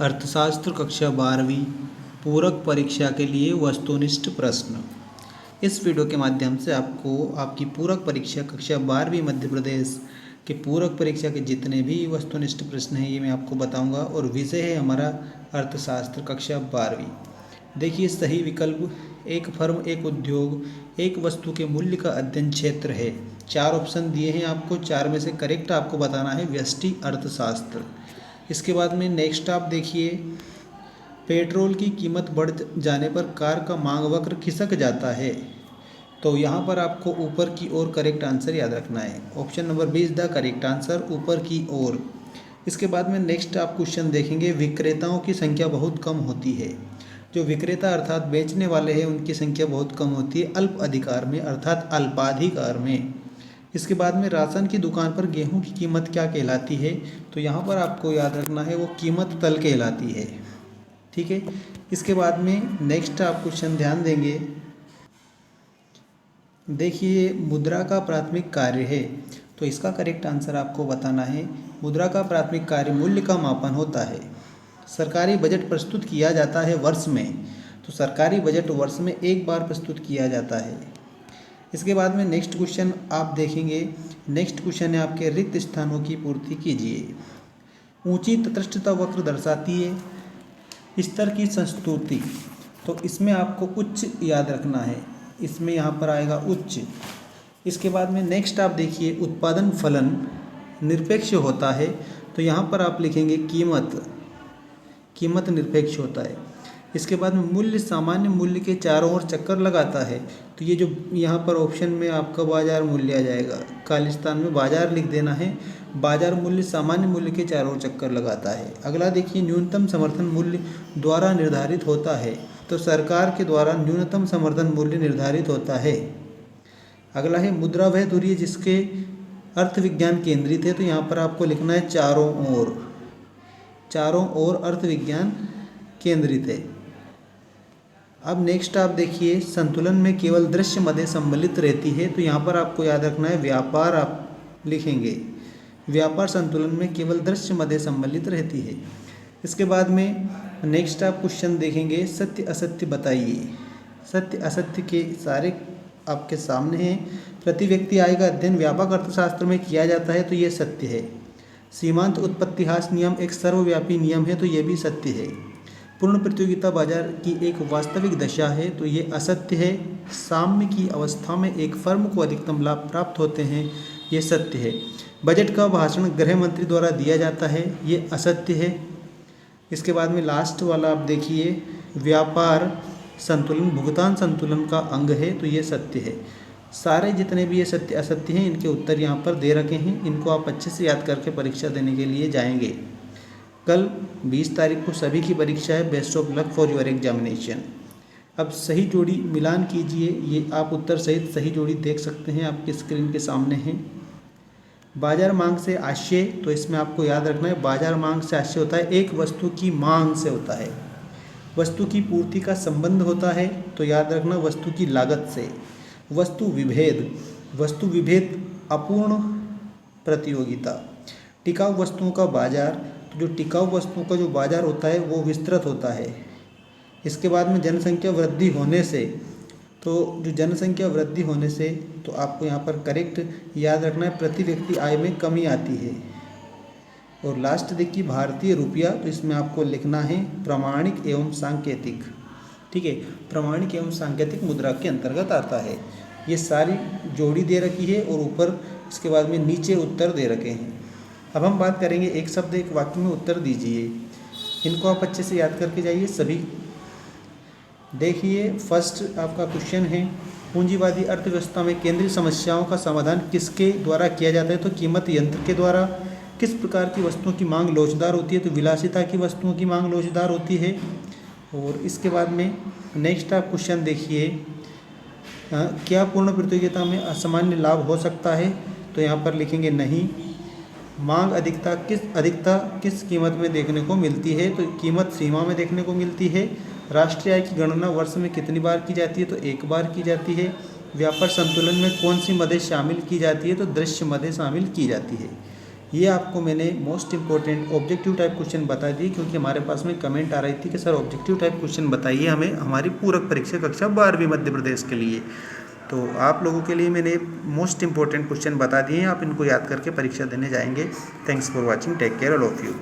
अर्थशास्त्र कक्षा 12वीं पूरक परीक्षा के लिए वस्तुनिष्ठ प्रश्न। इस वीडियो के माध्यम से आपको आपकी पूरक परीक्षा कक्षा 12वीं मध्य प्रदेश के पूरक परीक्षा के जितने भी वस्तुनिष्ठ प्रश्न हैं ये मैं आपको बताऊंगा और विषय है हमारा अर्थशास्त्र कक्षा 12वीं। देखिए, सही विकल्प एक फर्म, एक उद्योग, एक वस्तु के मूल्य का अध्ययन क्षेत्र है। 4 ऑप्शन दिए हैं आपको, 4 में से करेक्ट आपको बताना है व्यष्टि अर्थशास्त्र। इसके बाद में नेक्स्ट आप देखिए, पेट्रोल की कीमत बढ़ जाने पर कार का मांग वक्र खिसक जाता है। तो यहाँ पर आपको ऊपर की ओर करेक्ट आंसर याद रखना है। Option number 20 the correct answer, ऊपर की ओर। इसके बाद में नेक्स्ट आप क्वेश्चन देखेंगे, विक्रेताओं की संख्या बहुत कम होती है। जो विक्रेता अर्थात बेचने वाले हैं उनकी संख्या बहुत कम होती है अल्प अधिकार में अर्थात अल्पाधिकार में। इसके बाद में राशन की दुकान पर गेहूं की कीमत क्या कहलाती है? तो यहाँ पर आपको याद रखना है वो कीमत तल कहलाती है। ठीक है। इसके बाद में नेक्स्ट आप क्वेश्चन ध्यान देंगे, देखिए मुद्रा का प्राथमिक कार्य है। तो इसका करेक्ट आंसर आपको बताना है, मुद्रा का प्राथमिक कार्य मूल्य का मापन होता है। सरकारी बजट प्रस्तुत किया जाता है वर्ष में, तो सरकारी बजट वर्ष में एक बार प्रस्तुत किया जाता है। इसके बाद में नेक्स्ट क्वेश्चन आप देखेंगे, नेक्स्ट क्वेश्चन है आपके रिक्त स्थानों की पूर्ति कीजिए। ऊंची तटस्थता वक्र दर्शाती है स्तर की संस्तुति, तो इसमें आपको उच्च याद रखना है, इसमें यहाँ पर आएगा उच्च। इसके बाद में नेक्स्ट आप देखिए, उत्पादन फलन निरपेक्ष होता है, तो यहाँ पर आप लिखेंगे कीमत निरपेक्ष होता है। इसके बाद में मूल्य सामान्य मूल्य के चारों ओर चक्कर लगाता है, तो ये जो यहाँ पर ऑप्शन में आपका बाजार मूल्य आ जाएगा, खालिस्तान में बाजार लिख देना है। बाजार मूल्य सामान्य मूल्य के चारों ओर चक्कर लगाता है। अगला देखिए, न्यूनतम समर्थन मूल्य द्वारा निर्धारित होता है, तो सरकार के द्वारा न्यूनतम समर्थन मूल्य निर्धारित होता है। अगला है मुद्रा वह धुरी जिसके अर्थ विज्ञान केंद्रित है, तो यहाँ पर आपको लिखना है चारों ओर अर्थ विज्ञान केंद्रित है। अब नेक्स्ट आप देखिए, संतुलन में केवल दृश्य मदे सम्मिलित रहती है, तो यहाँ पर आपको याद रखना है व्यापार आप लिखेंगे, व्यापार संतुलन में केवल दृश्य मदे सम्मिलित रहती है। इसके बाद में नेक्स्ट आप क्वेश्चन देखेंगे, सत्य असत्य बताइए। सत्य असत्य के सारे आपके सामने हैं। प्रति व्यक्ति आय का अध्ययन व्यापक अर्थशास्त्र में किया जाता है, तो ये सत्य है। सीमांत उत्पत्तिहास नियम एक सर्वव्यापी नियम है, तो ये भी सत्य है। पूर्ण प्रतियोगिता बाजार की एक वास्तविक दशा है, तो ये असत्य है। साम्य की अवस्था में एक फर्म को अधिकतम लाभ प्राप्त होते हैं, ये सत्य है। बजट का भाषण गृह मंत्री द्वारा दिया जाता है, ये असत्य है। इसके बाद में लास्ट वाला आप देखिए, व्यापार संतुलन भुगतान संतुलन का अंग है, तो ये सत्य है। सारे जितने भी ये सत्य असत्य हैं इनके उत्तर यहाँ पर दे रखे हैं, इनको आप अच्छे से याद करके परीक्षा देने के लिए जाएंगे। कल 20 तारीख को सभी की परीक्षा है। Best of luck for your examination. अब सही जोड़ी मिलान कीजिए, ये आप उत्तर सहित सही जोड़ी देख सकते हैं, आपके स्क्रीन के सामने है। बाजार मांग से आशय, तो इसमें आपको याद रखना है बाजार मांग से आशय होता है एक वस्तु की मांग से होता है। वस्तु की पूर्ति का संबंध होता है, तो याद रखना वस्तु की लागत से। वस्तु विभेद अपूर्ण प्रतियोगिता। टिकाऊ वस्तुओं का बाजार, तो जो टिकाऊ वस्तुओं का जो बाजार होता है वो विस्तृत होता है। इसके बाद में जनसंख्या वृद्धि होने से, तो जो जनसंख्या वृद्धि होने से, तो आपको यहाँ पर करेक्ट याद रखना है प्रति व्यक्ति आय में कमी आती है। और लास्ट देखिए, भारतीय रुपया, तो इसमें आपको लिखना है प्रमाणिक एवं सांकेतिक। ठीक है, प्रमाणिक एवं सांकेतिक मुद्रा के अंतर्गत आता है। ये सारी जोड़ी दे रखी है और ऊपर इसके बाद में नीचे उत्तर दे रखे हैं। अब हम बात करेंगे, एक शब्द एक वाक्य में उत्तर दीजिए। इनको आप अच्छे से याद करके जाइए सभी। देखिए, फर्स्ट आपका क्वेश्चन है, पूंजीवादी अर्थव्यवस्था में केंद्रीय समस्याओं का समाधान किसके द्वारा किया जाता है? तो कीमत यंत्र के द्वारा। किस प्रकार की वस्तुओं की मांग लोचदार होती है? तो विलासिता की वस्तुओं की मांग लोचदार होती है। और इसके बाद में नेक्स्ट आप क्वेश्चन देखिए, क्या पूर्ण प्रतियोगिता में असामान्य लाभ हो सकता है? तो यहाँ पर लिखेंगे नहीं। मांग अधिकता किस कीमत में देखने को मिलती है? तो कीमत सीमा में देखने को मिलती है। राष्ट्रीय आय की गणना वर्ष में कितनी बार की जाती है? तो एक बार की जाती है। व्यापार संतुलन में कौन सी मदें शामिल की जाती है? तो दृश्य मदें शामिल की जाती है। ये आपको मैंने most important objective type question बता दिए, क्योंकि हमारे पास में कमेंट आ रही थी कि सर ऑब्जेक्टिव टाइप क्वेश्चन बताइए हमें हमारी पूरक परीक्षा कक्षा 12वीं मध्य प्रदेश के लिए। तो आप लोगों के लिए मैंने मोस्ट इंपॉर्टेंट क्वेश्चन बता दिए हैं, आप इनको याद करके परीक्षा देने जाएंगे। Thanks for watching, take care all of you.